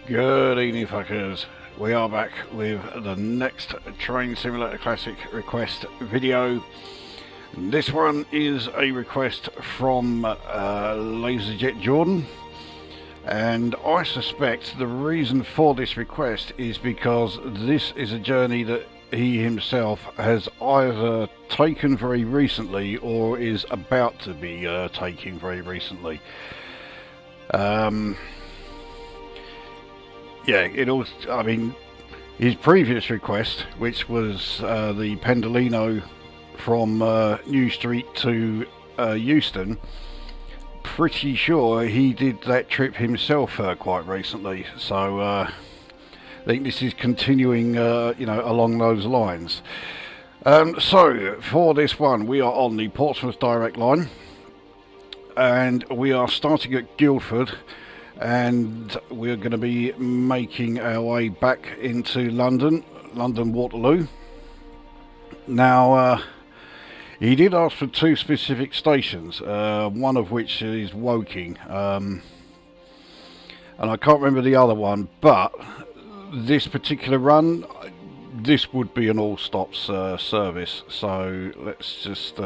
Good evening, fuckers. We are back with the next Train Simulator Classic request video. This one is a request from LaserJetJordan, and I suspect the reason for this request is because this is a journey that he himself has either taken very recently or is about to be taking very recently. Yeah, his previous request, which was the Pendolino from New Street to Euston, pretty sure he did that trip himself quite recently. So I think this is continuing, along those lines. So for this one, we are on the Portsmouth Direct Line, and we are starting at Guildford. And we're going to be making our way back into London Waterloo. Now, he did ask for two specific stations, one of which is Woking, and I can't remember the other one, but this particular run, this would be an all-stops service, so let's just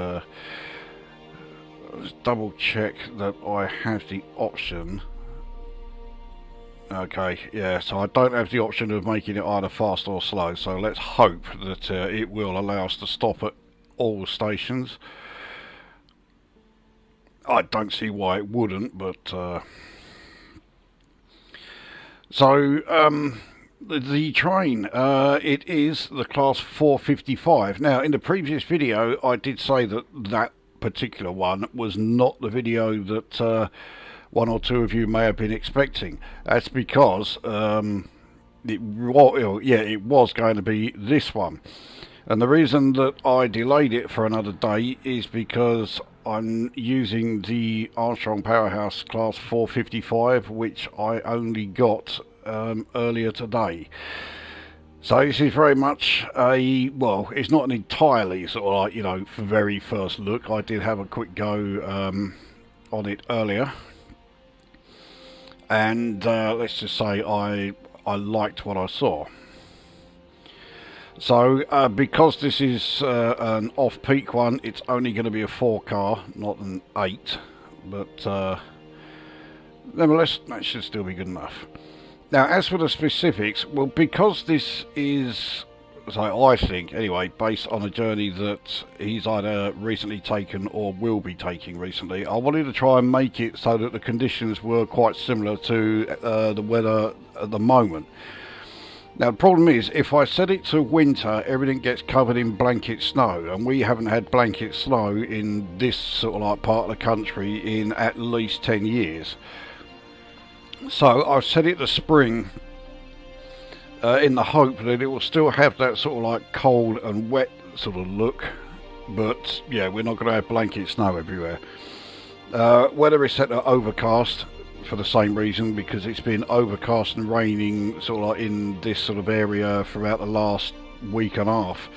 double check that I have the option. Okay, yeah, so I don't have the option of making it either fast or slow, so let's hope that it will allow us to stop at all stations. I don't see why it wouldn't, but the train, it is the class 455. Now, in the previous video, I did say that that particular one was not the video that one or two of you may have been expecting. That's because it was going to be this one, and the reason that I delayed it for another day is because I'm using the Armstrong Powerhouse class 455, which I only got earlier today. So this is very much it's not an entirely sort of like, very first look. I did have a quick go on it earlier, and let's just say I liked what I saw. So because this is an off-peak one, it's only going to be a 4-car, not an 8, but nevertheless that should still be good enough. Now, as for the specifics, well, because this is, so I think anyway, based on a journey that he's either recently taken or will be taking recently, I wanted to try and make it so that the conditions were quite similar to the weather at the moment. Now, the problem is, if I set it to winter, everything gets covered in blanket snow, and we haven't had blanket snow in this sort of like part of the country in at least 10 years. So I've set it to spring in the hope that it will still have that sort of like cold and wet sort of look, but yeah, we're not going to have blanket snow everywhere. Weather is set to overcast for the same reason, because it's been overcast and raining sort of like in this sort of area throughout the last week and a half,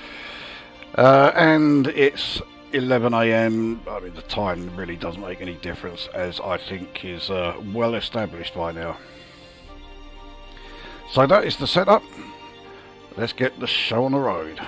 and it's 11 AM. I mean, the time really doesn't make any difference, as I think is well established by now. So that is the setup. Let's get the show on the road.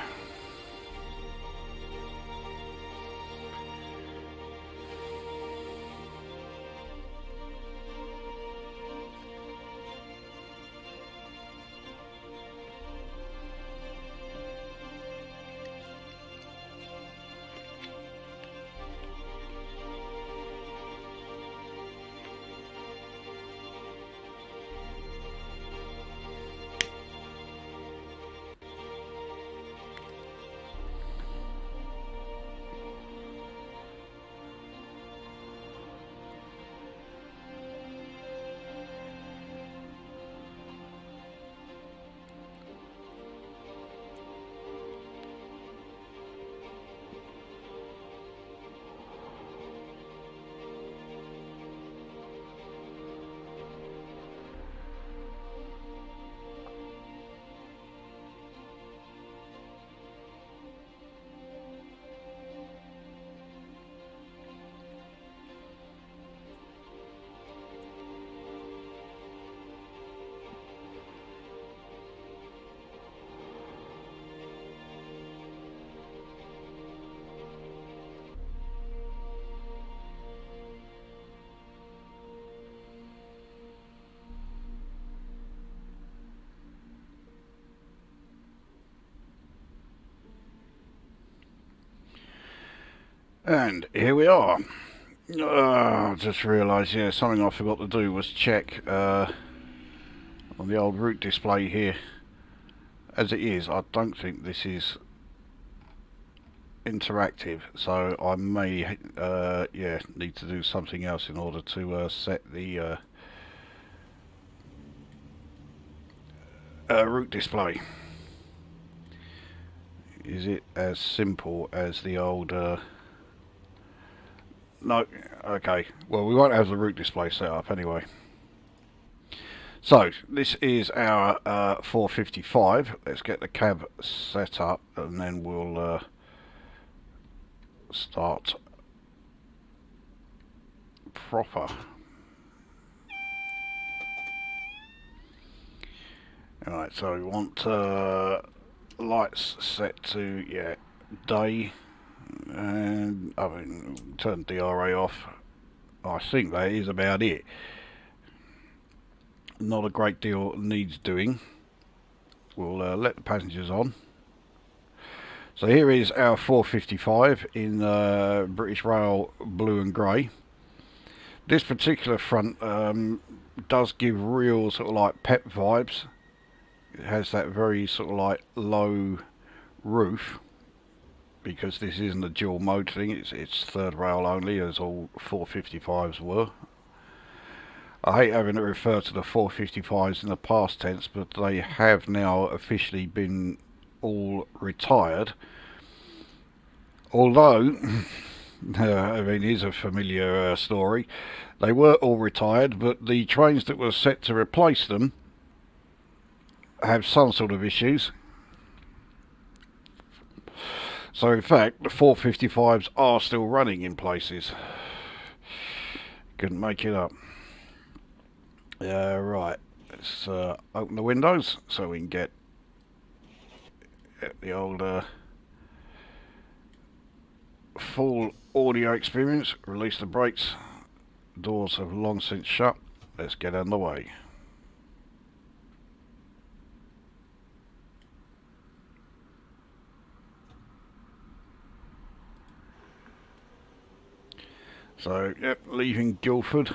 And here we are. I just realised, yeah, something I forgot to do was check on the old route display here. As it is, I don't think this is interactive, so I may yeah, need to do something else in order to set the route display. Is it as simple as the old no, okay, well we won't have the route display set up anyway. So this is our 455. Let's get the cab set up and then we'll start proper. Alright, so we want lights set to, yeah, day, and I mean turn DRA off. I think that is about it. Not a great deal needs doing. We'll let the passengers on. So here is our 455 in British Rail blue and grey. This particular front does give real sort of like pep vibes. It has that very sort of like low roof, because this isn't a dual mode thing, it's third rail only, as all 455s were. I hate having to refer to the 455s in the past tense, but they have now officially been all retired. Although, I mean, it is a familiar story. They were all retired, but the trains that were set to replace them have some sort of issues. So in fact, the 455s are still running in places. Couldn't make it up. Right, let's open the windows so we can get the old full audio experience. Release the brakes. Doors have long since shut. Let's get on the way. So, yep, leaving Guildford.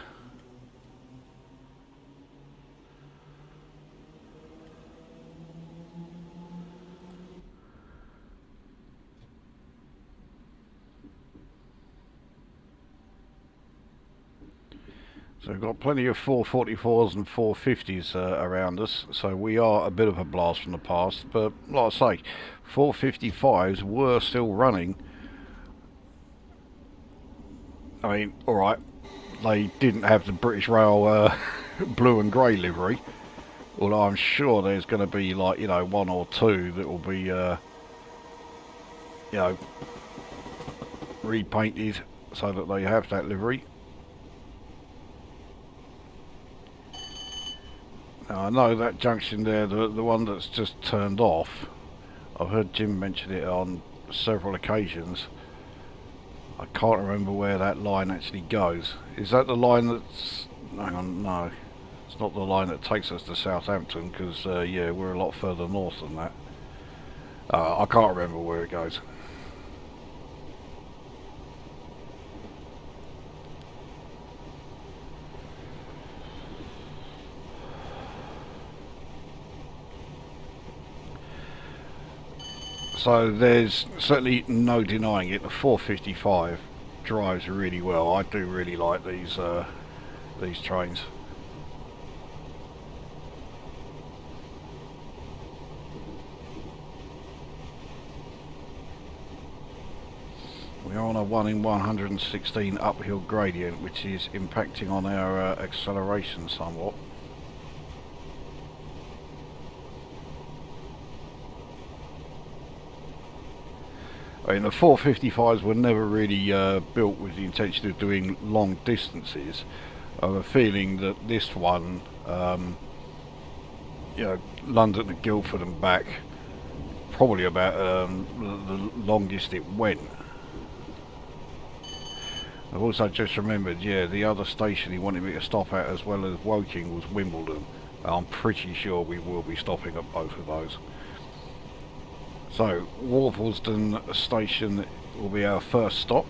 So we've got plenty of 444s and 450s around us, so we are a bit of a blast from the past, but like I say, 455s were still running. I mean, alright, they didn't have the British Rail blue and grey livery, although I'm sure there's going to be, like, you know, one or two that will be, you know, repainted so that they have that livery. Now, I know that junction there, the one that's just turned off, I've heard Jim mention it on several occasions. I can't remember where that line actually goes. Is that the line that's... hang on, no. It's not the line that takes us to Southampton, because, yeah, we're a lot further north than that. I can't remember where it goes. So there's certainly no denying it. The 455 drives really well. I do really like these trains. We're on a 1 in 116 uphill gradient, which is impacting on our acceleration somewhat. I mean, the 455s were never really built with the intention of doing long distances. I have a feeling that this one, you know, London to Guildford and back, probably about the longest it went. I've also just remembered, yeah, the other station he wanted me to stop at as well as Woking was Wimbledon. I'm pretty sure we will be stopping at both of those. So, Worplesdon station will be our first stop.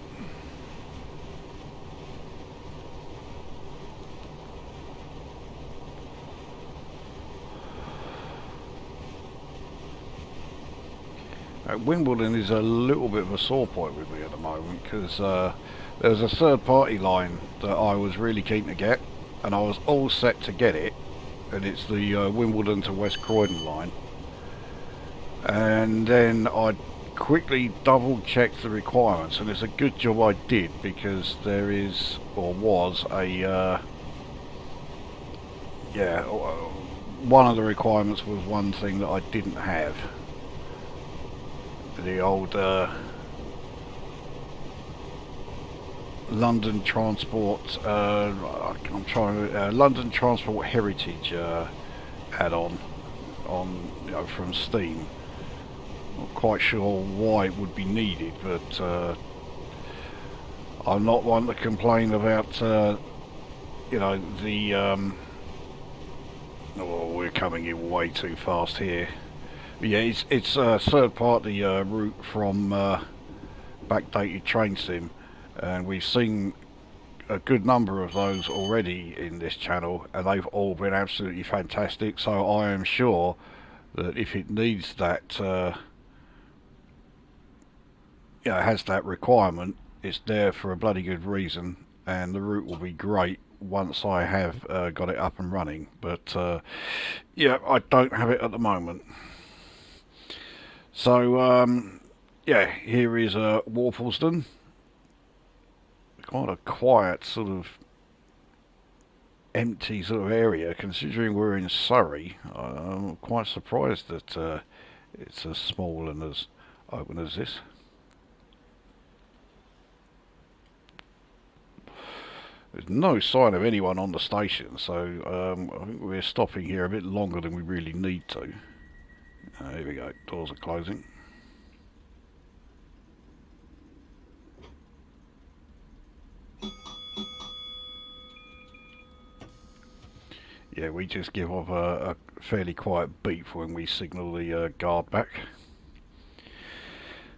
Wimbledon is a little bit of a sore point with me at the moment because there's a third party line that I was really keen to get, and I was all set to get it, and it's the Wimbledon to West Croydon line. And then I quickly double checked the requirements, and it's a good job I did, because there is, or was, a one of the requirements was one thing that I didn't have. The old London Transport, London Transport Heritage add-on on from Steam. Not quite sure why it would be needed, but I'm not one to complain about the oh, we're coming in way too fast here. But yeah, it's a third party route from backdated train sim, and we've seen a good number of those already in this channel, and they've all been absolutely fantastic. So I am sure that if it needs that has that requirement, it's there for a bloody good reason, and the route will be great once I have got it up and running. But yeah, I don't have it at the moment. So yeah, here is Worplesdon. Quite a quiet, sort of empty sort of area, considering we're in Surrey. I'm quite surprised that it's as small and as open as this. There's no sign of anyone on the station, so I think we're stopping here a bit longer than we really need to. Here we go, doors are closing. Yeah, we just give off a fairly quiet beep when we signal the guard back.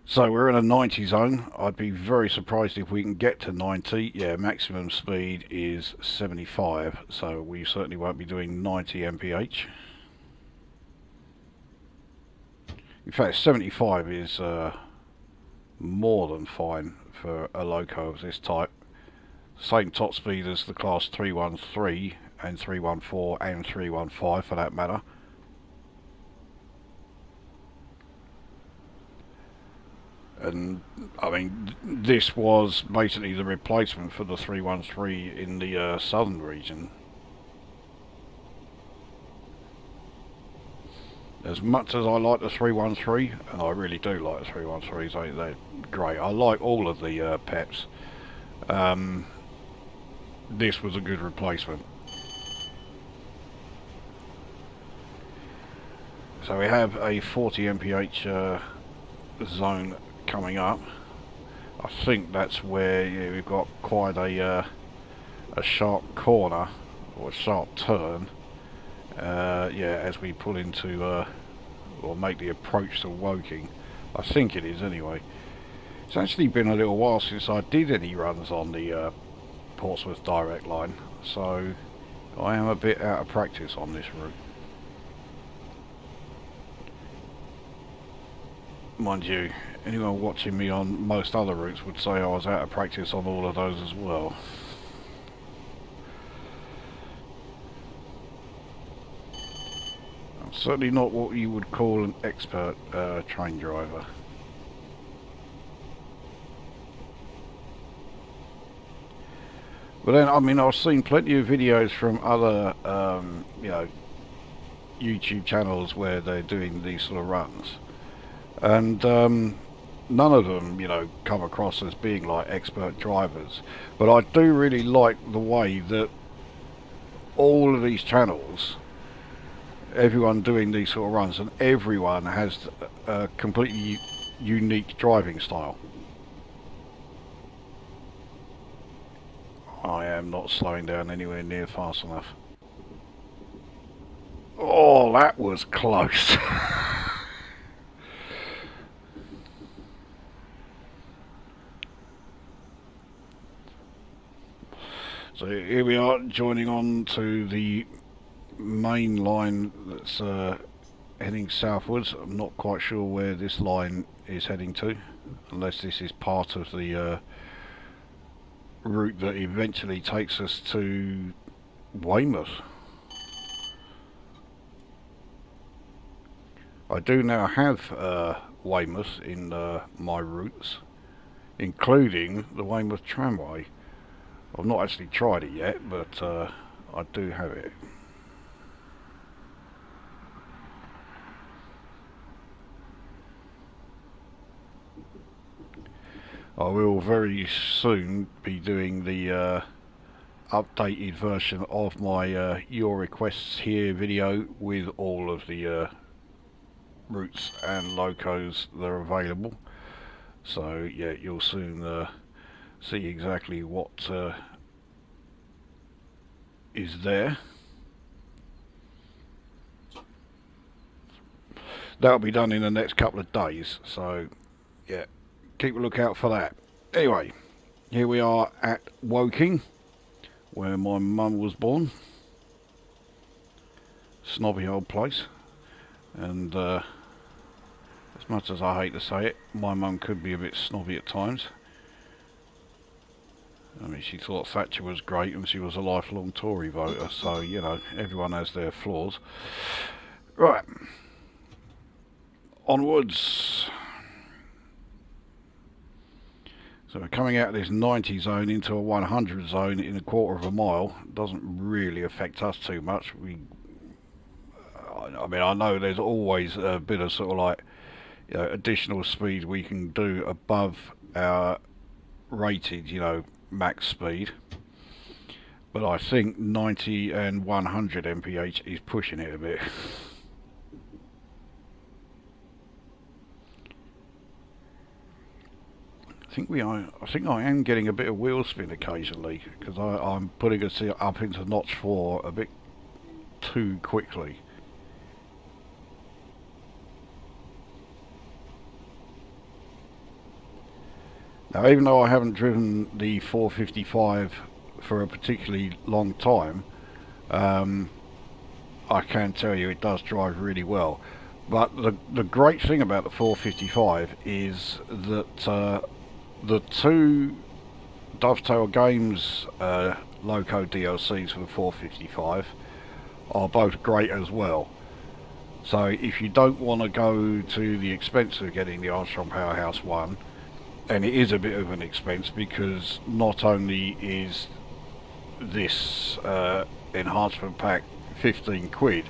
So we're in a 90 zone. I'd be very surprised if we can get to 90. Yeah, maximum speed is 75, so we certainly won't be doing 90 mph. In fact, 75 is more than fine for a loco of this type. Same top speed as the class 313 and 314 and 315 for that matter. And I mean, this was basically the replacement for the 313 in the southern region. As much as I like the 313, and I really do like the 313s, they're great. I like all of the peps. This was a good replacement. So we have a 40 mph zone coming up. I think that's where we've got quite a sharp corner, or a sharp turn. Yeah, as we pull into or make the approach to Woking. I think it is anyway. It's actually been a little while since I did any runs on the Portsmouth Direct Line, so I am a bit out of practice on this route. Mind you, anyone watching me on most other routes would say I was out of practice on all of those as well. I'm certainly not what you would call an expert train driver. But then, I mean, I've seen plenty of videos from other, YouTube channels where they're doing these sort of runs. And none of them, come across as being like expert drivers. But I do really like the way that all of these channels, everyone doing these sort of runs, and everyone has a completely unique driving style. I am not slowing down anywhere near fast enough. Oh, that was close. So here we are, joining on to the main line that's heading southwards. I'm not quite sure where this line is heading to, unless this is part of the route that eventually takes us to Weymouth. I do now have Weymouth in my routes, including the Weymouth tramway. I've not actually tried it yet, but I do have it. I will very soon be doing the updated version of my Your Requests Here video with all of the routes and locos that are available. So yeah, you'll soon see exactly what is there. That'll be done in the next couple of days, so yeah, keep a lookout for that. Anyway, here we are at Woking, where my mum was born. Snobby old place, and as much as I hate to say it, my mum could be a bit snobby at times. I mean, she thought Thatcher was great and she was a lifelong Tory voter, so, you know, everyone has their flaws. Right, onwards. So we're coming out of this 90 zone into a 100 zone in a quarter of a mile. Doesn't really affect us too much. I mean, I know there's always a bit of sort of like, you know, additional speed we can do above our rated, you know, max speed. But I think 90 and 100 mph is pushing it a bit. I think I am getting a bit of wheel spin occasionally, because I'm putting us up into notch 4 a bit too quickly. Now, even though I haven't driven the 455 for a particularly long time, I can tell you it does drive really well. But the great thing about the 455 is that the two Dovetail Games Loco DLCs for the 455 are both great as well. So if you don't want to go to the expense of getting the Armstrong Powerhouse one, and it is a bit of an expense, because not only is this enhancement pack 15 quid,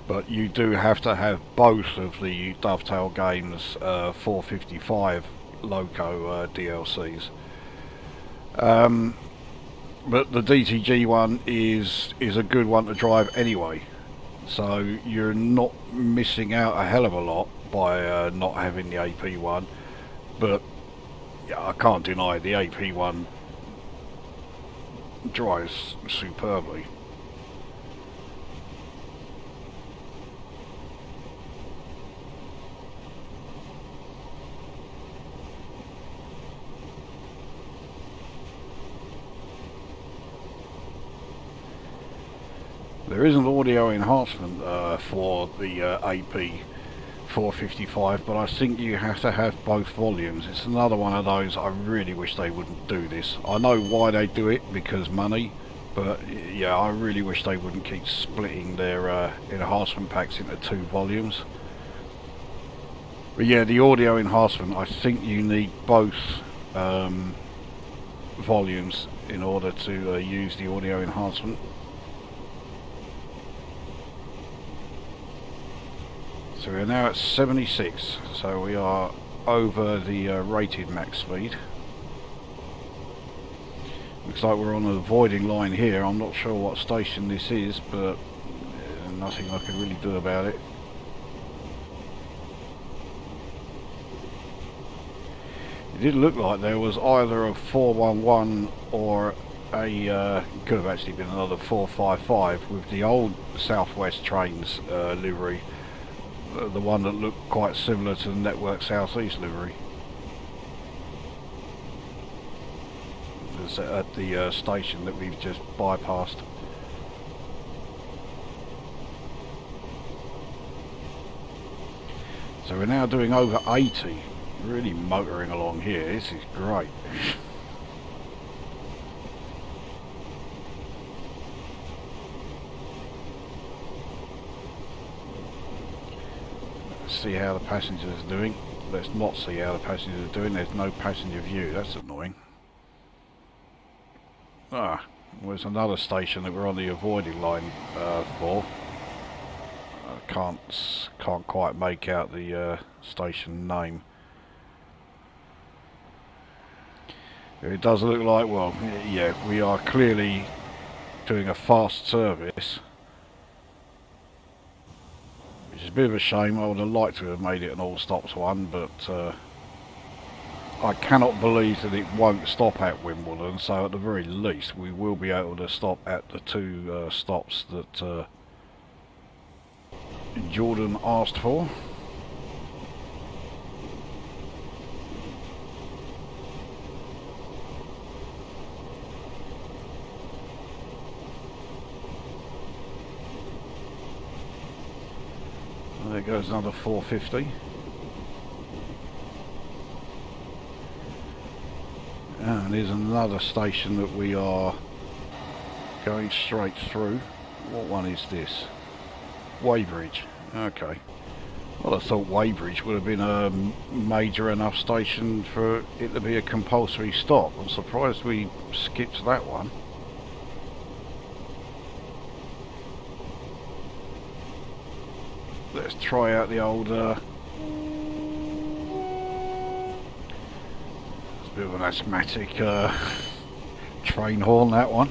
but you do have to have both of the Dovetail Games 455 Loco DLCs. But the DTG one is a good one to drive anyway, so you're not missing out a hell of a lot by not having the AP one. But yeah, I can't deny the AP one drives superbly. There is an audio enhancement for the AP 455, but I think you have to have both volumes. It's another one of those, I really wish they wouldn't do this. I know why they do it, because money, but yeah, I really wish they wouldn't keep splitting their enhancement packs into 2 volumes. But yeah, the audio enhancement, I think you need both volumes in order to use the audio enhancement. So we're now at 76, so we are over the rated max speed. Looks like we're on an avoiding line here. I'm not sure what station this is, but nothing I can really do about it. It did look like there was either a 411 or a could have actually been another 455 with the old Southwest Trains livery. The one that looked quite similar to the Network Southeast livery. It's at the station that we've just bypassed. So we're now doing over 80. Really motoring along here. This is great. Let's see how the passengers are doing. Let's not see how the passengers are doing. There's no passenger view. That's annoying. Ah, there's another station that we're on the avoiding line for. I can't quite make out the station name. It does look like, well, yeah, we are clearly doing a fast service, which is a bit of a shame. I would have liked to have made it an all stops one, but I cannot believe that it won't stop at Wimbledon, so at the very least we will be able to stop at the two stops that Jordan asked for. There goes another 450. And there's another station that we are going straight through. What one is this? Weybridge. Okay. Well, I thought Weybridge would have been a major enough station for it to be a compulsory stop. I'm surprised we skipped that one. Let's try out the old it's a bit of an asthmatic train horn, that one.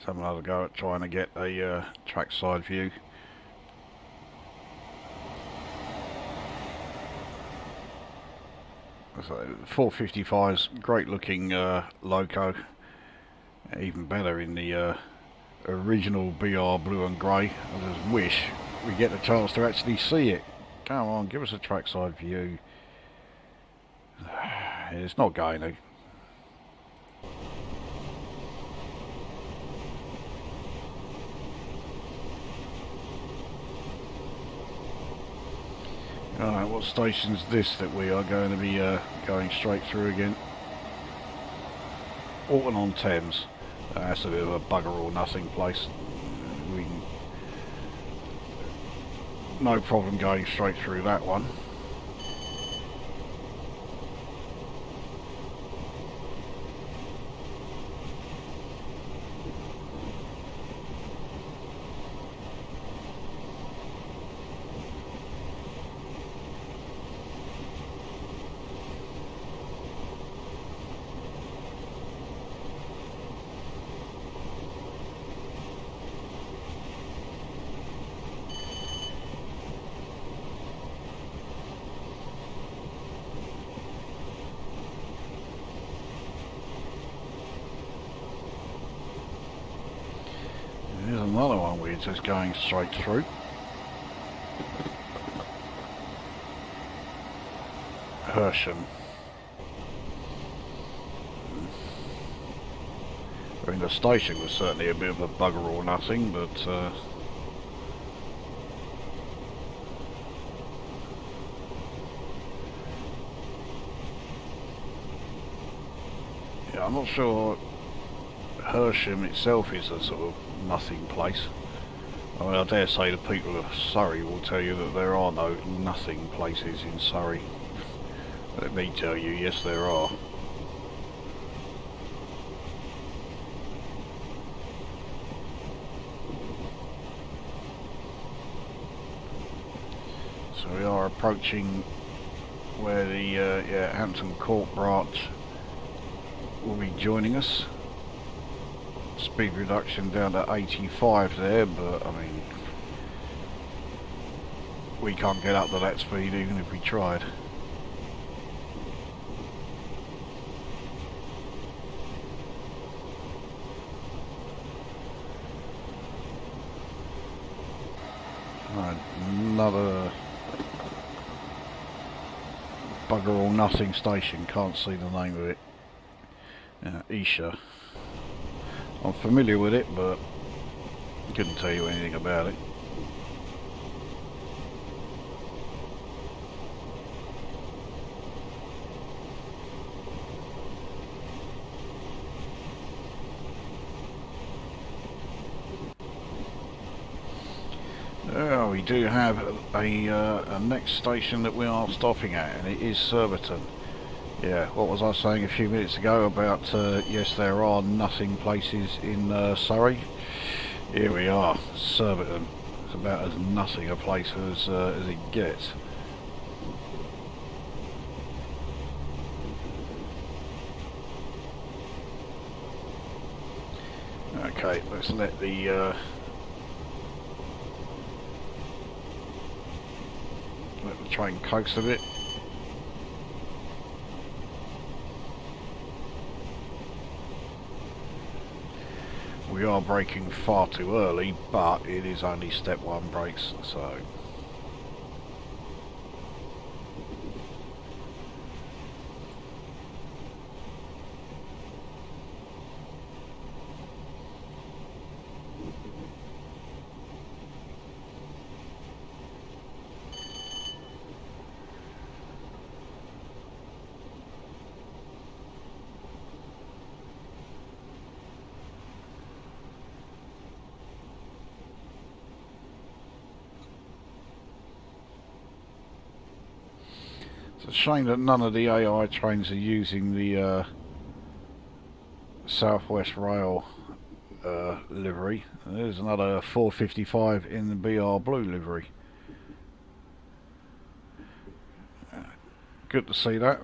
Have another go at trying to get a trackside view. So 455's great looking loco, even better in the original BR blue and grey. I just wish we get the chance to actually see it. Come on, give us a trackside view. It's not going to. Alright, what station's this that we are going to be going straight through again? Alton-on-Thames. That's a bit of a bugger or nothing place. We no problem going straight through that one. Here's another one we're just going straight through. Hersham. I mean, the station was certainly a bit of a bugger or nothing, but yeah, I'm not sure Hersham itself is a sort of nothing place. I mean, I dare say the people of Surrey will tell you that there are no nothing places in Surrey. Let me tell you, yes there are. So we are approaching where the Hampton Court branch will be joining us. Speed reduction down to 85 there, but I mean, we can't get up to that speed even if we tried. another bugger all nothing station, can't see the name of it. Isha. I'm familiar with it, but couldn't tell you anything about it. We do have a next station that we are stopping at, and it is Surbiton. Yeah, what was I saying a few minutes ago about, yes, there are nothing places in Surrey? Here we are, Surbiton. It's about as nothing a place as it gets. Okay, let's let the train coast a bit. We are braking far too early, but it is only step 1 brakes, so... It's a shame that none of the AI trains are using the South West Rail livery. There's another 455 in the BR Blue livery. Good to see that.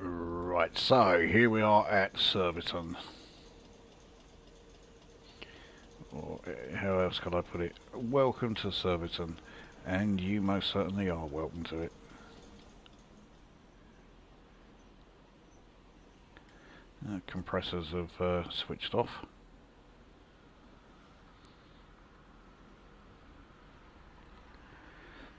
Right, so here we are at Surbiton. Or how else could I put it? Welcome to Surbiton, and you most certainly are welcome to it. Compressors have switched off.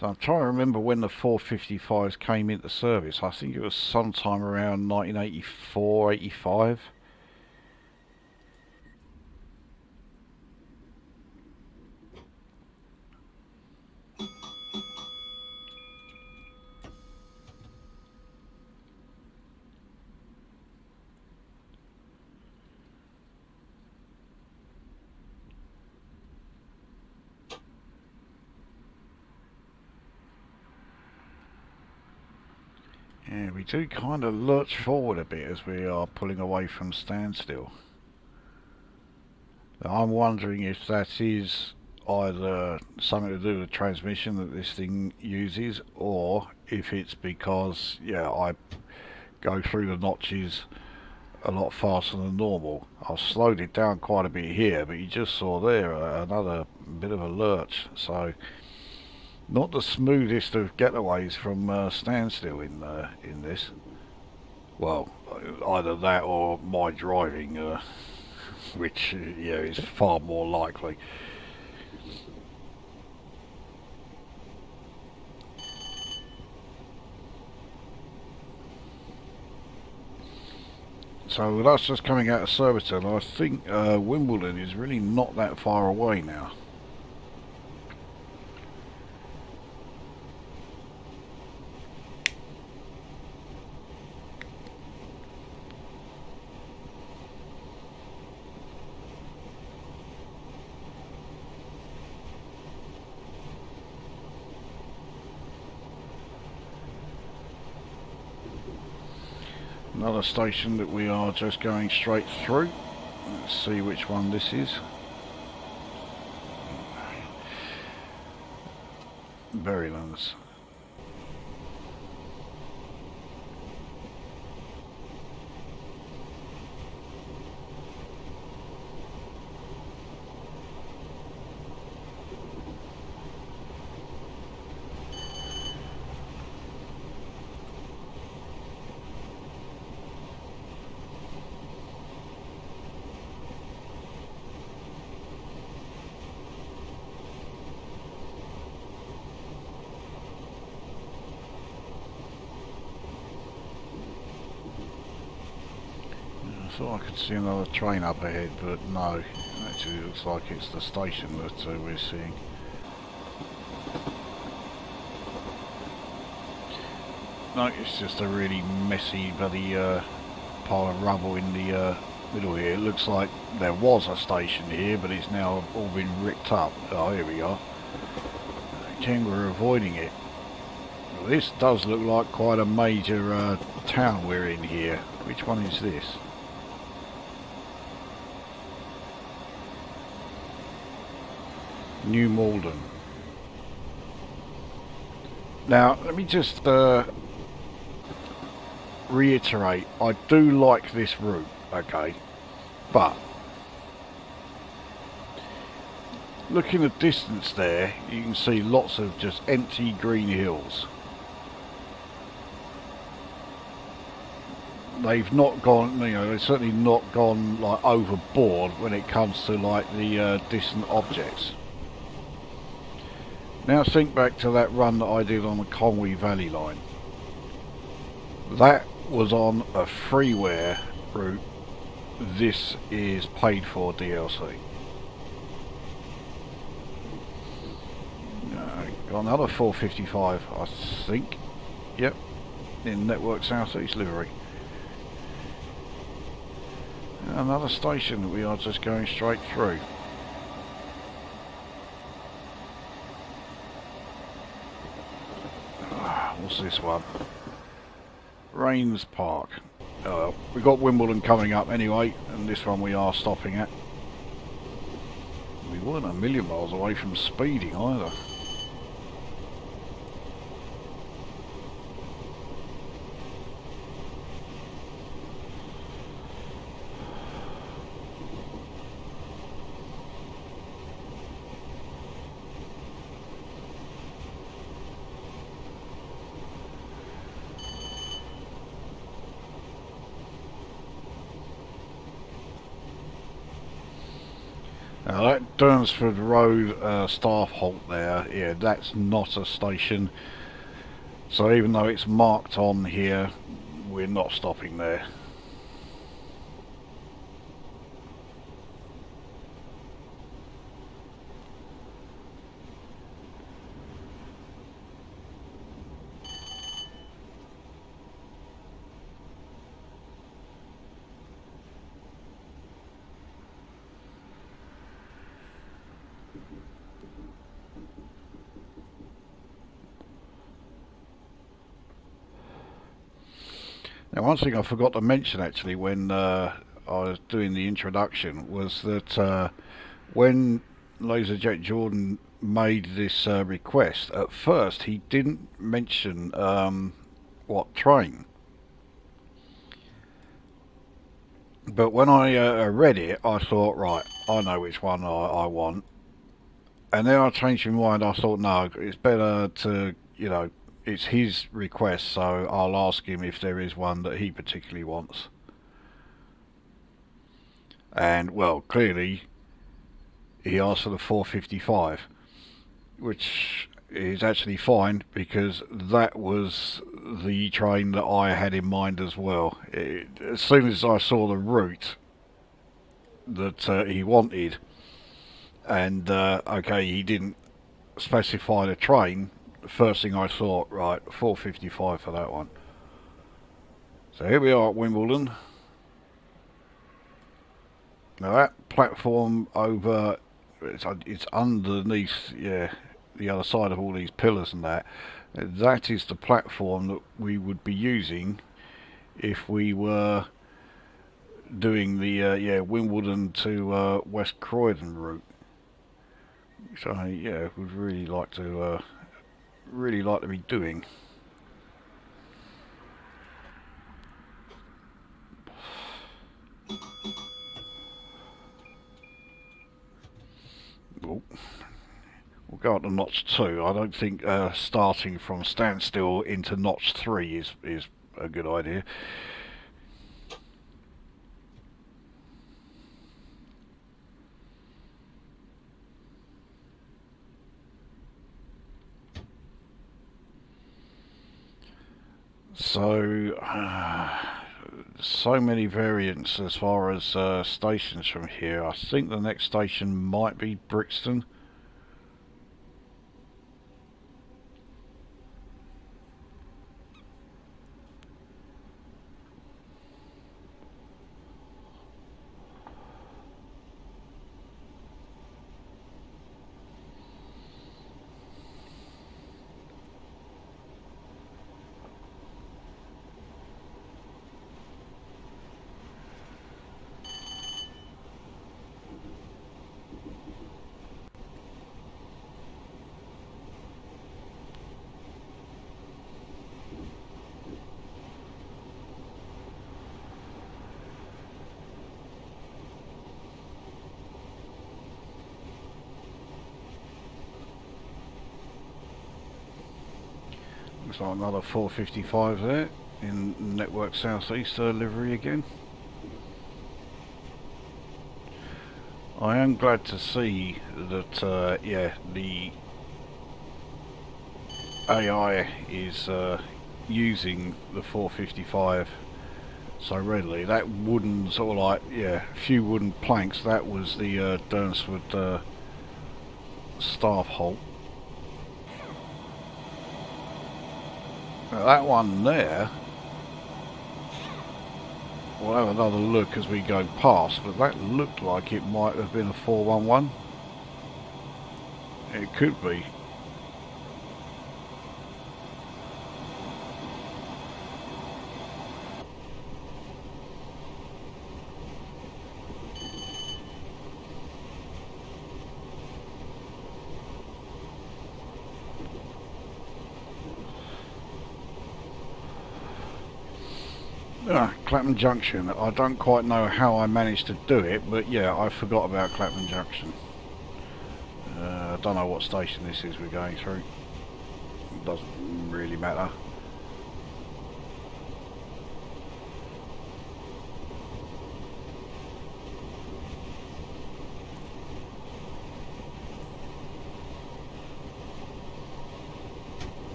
So I'm trying to remember when the 455s came into service. I think it was sometime around 1984, 85. Yeah, we do kind of lurch forward a bit as we are pulling away from standstill. I'm wondering if that is either something to do with the transmission that this thing uses, or if it's because, yeah, I go through the notches a lot faster than normal. I've slowed it down quite a bit here, but you just saw there another bit of a lurch, so not the smoothest of getaways from standstill in this. Well, either that or my driving, which yeah, is far more likely. So with us just coming out of Surbiton, I think Wimbledon is really not that far away now. Another station that we are just going straight through. Let's see which one this is. Berrylands. I thought I could see another train up ahead, but no. Actually, it looks like it's the station that we're seeing. No, it's just a really messy bloody pile of rubble in the middle here. It looks like there was a station here, but it's now all been ripped up. Oh, here we are. Again, we're avoiding it. Well, this does look like quite a major town we're in here. Which one is this? New Malden. Now, let me just reiterate, I do like this route, okay, but looking at distance there, you can see lots of just empty green hills. They've not gone, you know, they've certainly not gone like overboard when it comes to like the distant objects. Now think back to that run that I did on the Conwy Valley line. That was on a freeware route. This is paid for DLC. Got another 455, I think. Yep, in Network South East livery. Another station that we are just going straight through. What's this one? Rains Park. Oh well, we've got Wimbledon coming up anyway, and this one we are stopping at. We weren't a million miles away from speeding either. Now that Durnsford Road staff halt there, yeah, that's not a station. So even though it's marked on here, we're not stopping there. Now, one thing I forgot to mention actually when I was doing the introduction was that when LaserJet Jordan made this request, at first he didn't mention what train. But when I read it, I thought, right, I know which one I want. And then I changed my mind. I thought, no, it's better to, you know, it's his request, so I'll ask him if there is one that he particularly wants. And, well, clearly, he asked for the 455, which is actually fine, because that was the train that I had in mind as well. As soon as I saw the route that he wanted, and, okay, he didn't specify the train, the first thing I thought, right, 455 for that one. So here we are at Wimbledon. Now that platform over, it's underneath, yeah, the other side of all these pillars and that. That is the platform that we would be using if we were doing the yeah, Wimbledon to West Croydon route, which I would really like to be doing. Oh. We'll go on to notch 2. I don't think starting from standstill into notch 3 is a good idea. So, so many variants as far as stations from here. I think the next station might be Brixton. Looks like another 455 there in Network South East livery again. I am glad to see that yeah, the AI is using the 455 so readily. That wooden sort of like, yeah, few wooden planks, that was the Dernsford staff halt. Now that one there, we'll have another look as we go past, but that looked like it might have been a 411. It could be. Clapham Junction. I don't quite know how I managed to do it, but yeah, I forgot about Clapham Junction. I don't know what station this is we're going through. It doesn't really matter.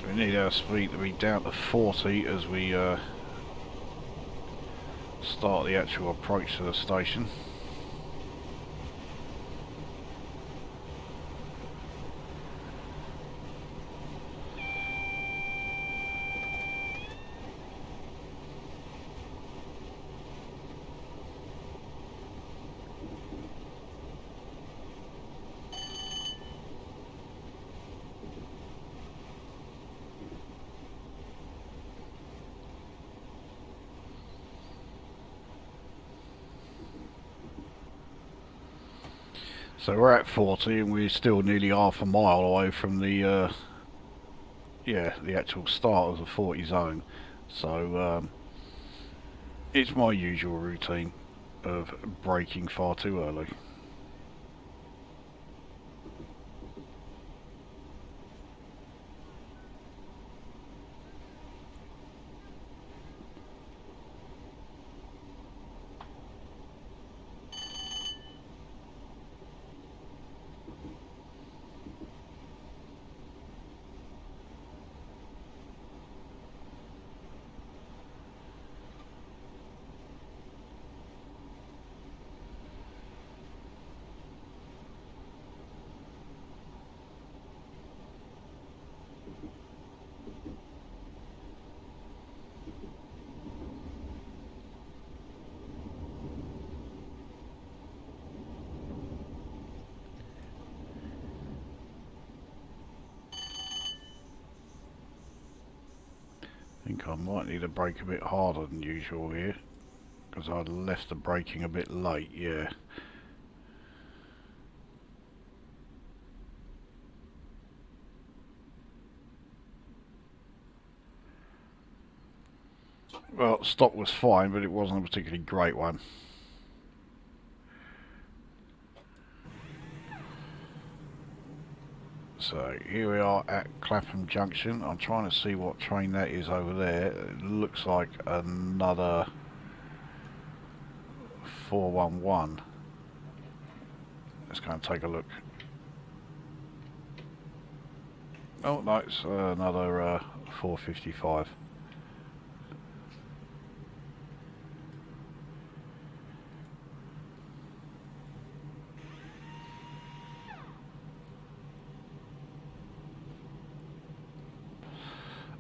We need our speed to be down to 40 as we start the actual approach to the station. So we're at 40 and we're still nearly half a mile away from the yeah, the actual start of the 40 zone. So it's my usual routine of braking far too early. think I might need to brake a bit harder than usual here, because I left the braking a bit late, yeah. Well, stop was fine, but it wasn't a particularly great one. So here we are at Clapham Junction. I'm trying to see what train that is over there. It looks like another 411. Let's go and take a look. Oh no, it's another 455.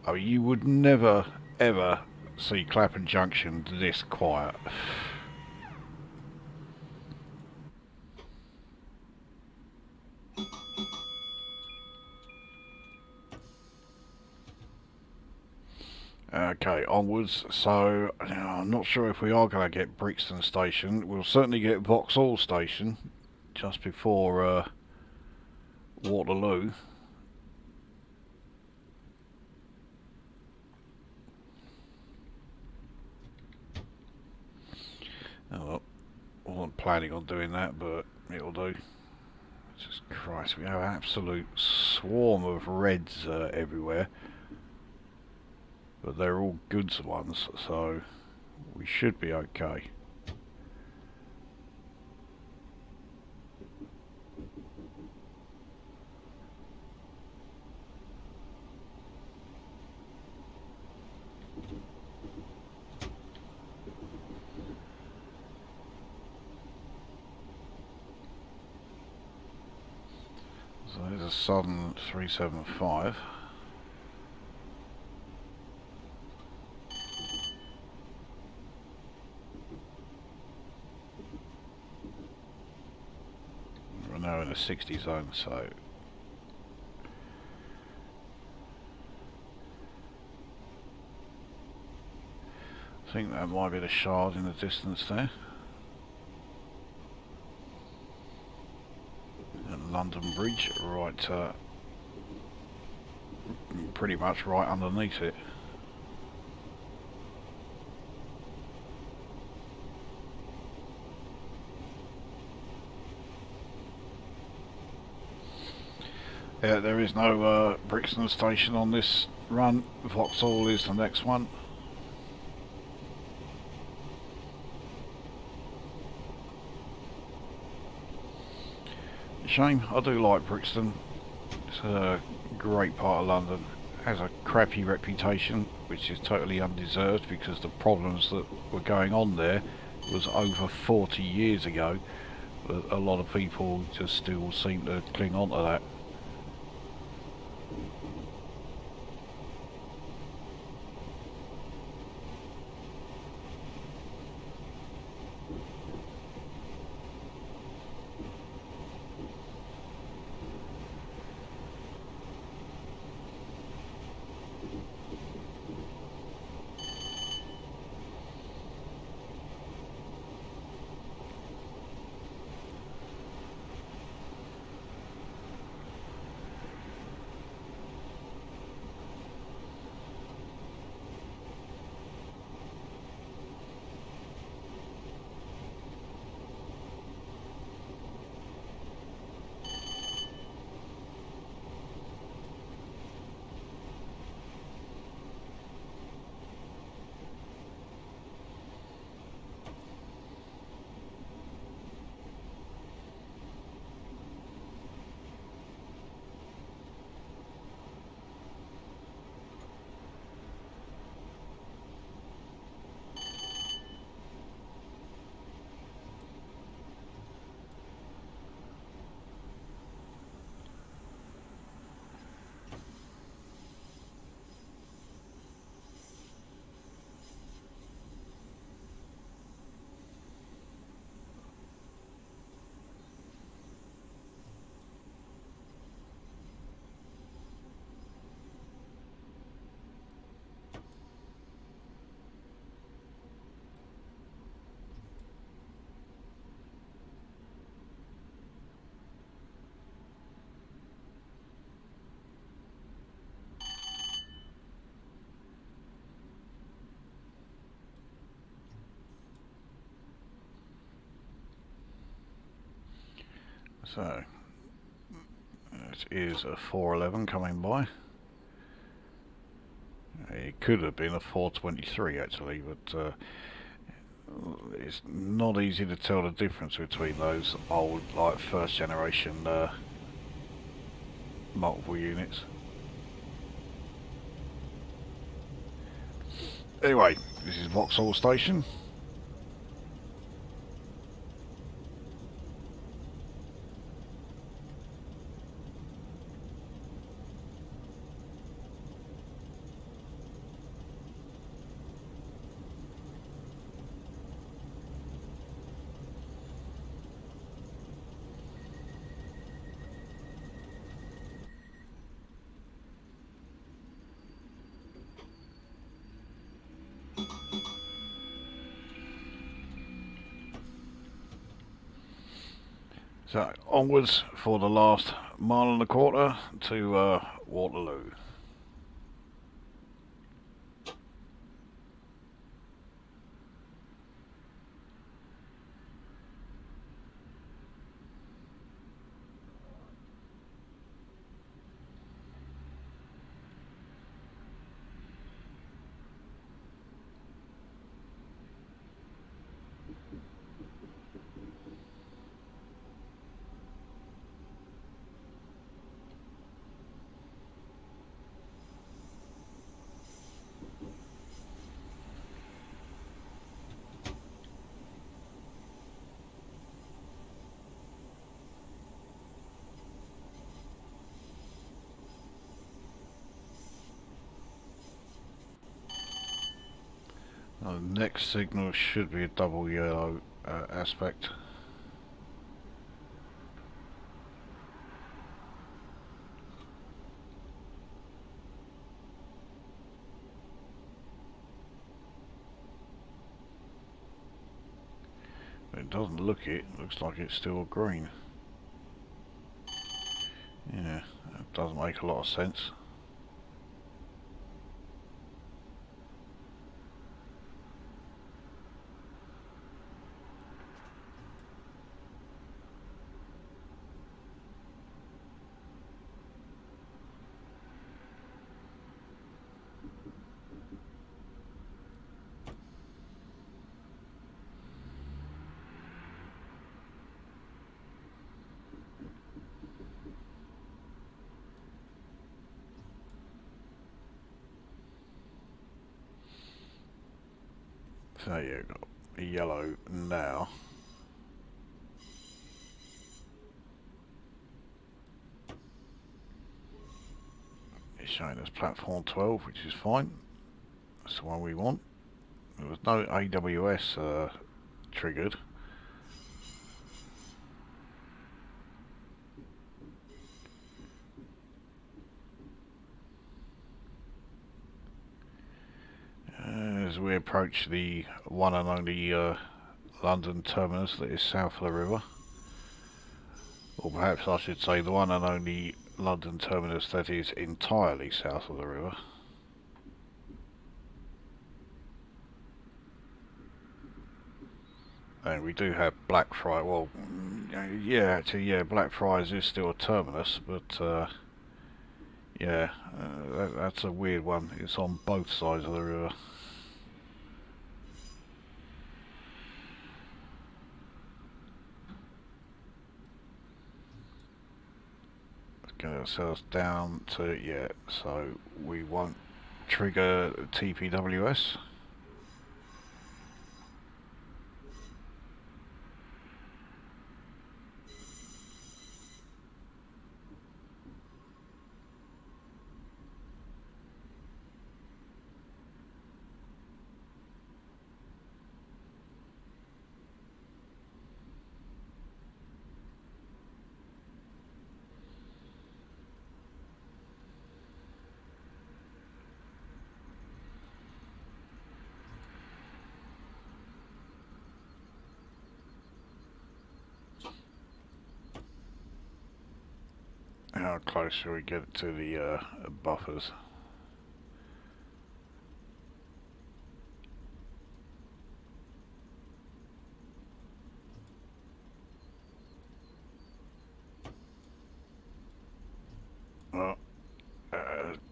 Oh, you would never ever see Clapham Junction this quiet. Okay, onwards. So I'm not sure if we are going to get Brixton Station. We'll certainly get Vauxhall Station just before Waterloo. Oh, well, I wasn't planning on doing that, but it'll do. Jesus Christ, we have an absolute swarm of reds everywhere. But they're all goods ones, so we should be okay. So there's a Southern 375. We're now in a 60 zone, so I think that might be the Shard in the distance there. And London Bridge, right, pretty much right underneath it. Yeah, there is no Brixton Station on this run. Vauxhall is the next one. Shame, I do like Brixton. It's a great part of London. It has a crappy reputation, which is totally undeserved because the problems that were going on there was over 40 years ago. But a lot of people just still seem to cling on to that. So it is a 411 coming by. It could have been a 423 actually, but it's not easy to tell the difference between those old, like, first generation multiple units. Anyway, this is Vauxhall Station. So, onwards for the last mile and a quarter to Waterloo. Now, the next signal should be a double yellow aspect. But it doesn't look it, looks like it's still green. Yeah, that doesn't make a lot of sense. So yeah, we've got a yellow now. It's showing us platform 12, which is fine. That's the one we want. There was no AWS triggered. As we approach the one and only London terminus that is south of the river, or perhaps I should say the one and only London terminus that is entirely south of the river. And we do have Blackfriars. Well, yeah, actually, yeah, Blackfriars is still a terminus, but yeah, that's a weird one. It's on both sides of the river. Get ourselves down to, yeah, so we won't trigger TPWS. How close shall we get to the buffers?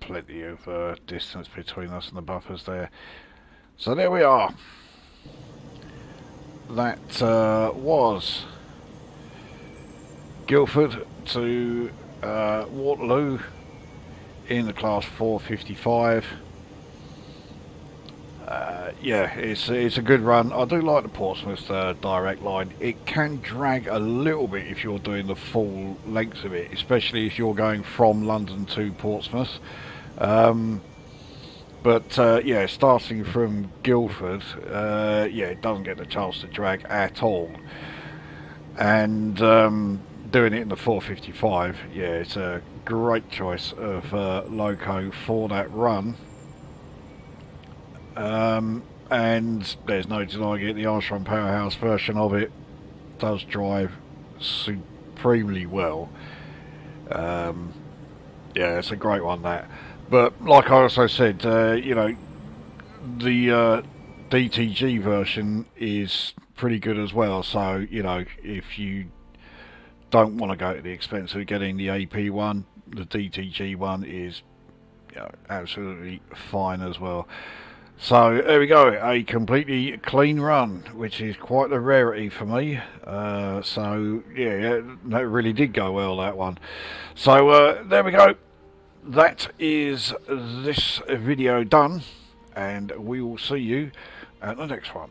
plenty of distance between us and the buffers there. So there we are. That was Guildford to Waterloo in the class 455. Yeah, it's a good run. I do like the Portsmouth Direct Line. It can drag a little bit if you're doing the full length of it, especially if you're going from London to Portsmouth. But yeah, starting from Guildford, yeah, it doesn't get the chance to drag at all. And doing it in the 455, yeah, it's a great choice of loco for that run. And there's no denying it, the Armstrong Powerhouse version of it does drive supremely well. Yeah, it's a great one, that. But like I also said, you know, the DTG version is pretty good as well. So, you know, if you don't want to go to the expense of getting the AP one, the DTG one is, you know, absolutely fine as well. So there we go, a completely clean run, which is quite a rarity for me. So yeah, that really did go well, that one. So there we go. That is this video done, and we will see you at the next one.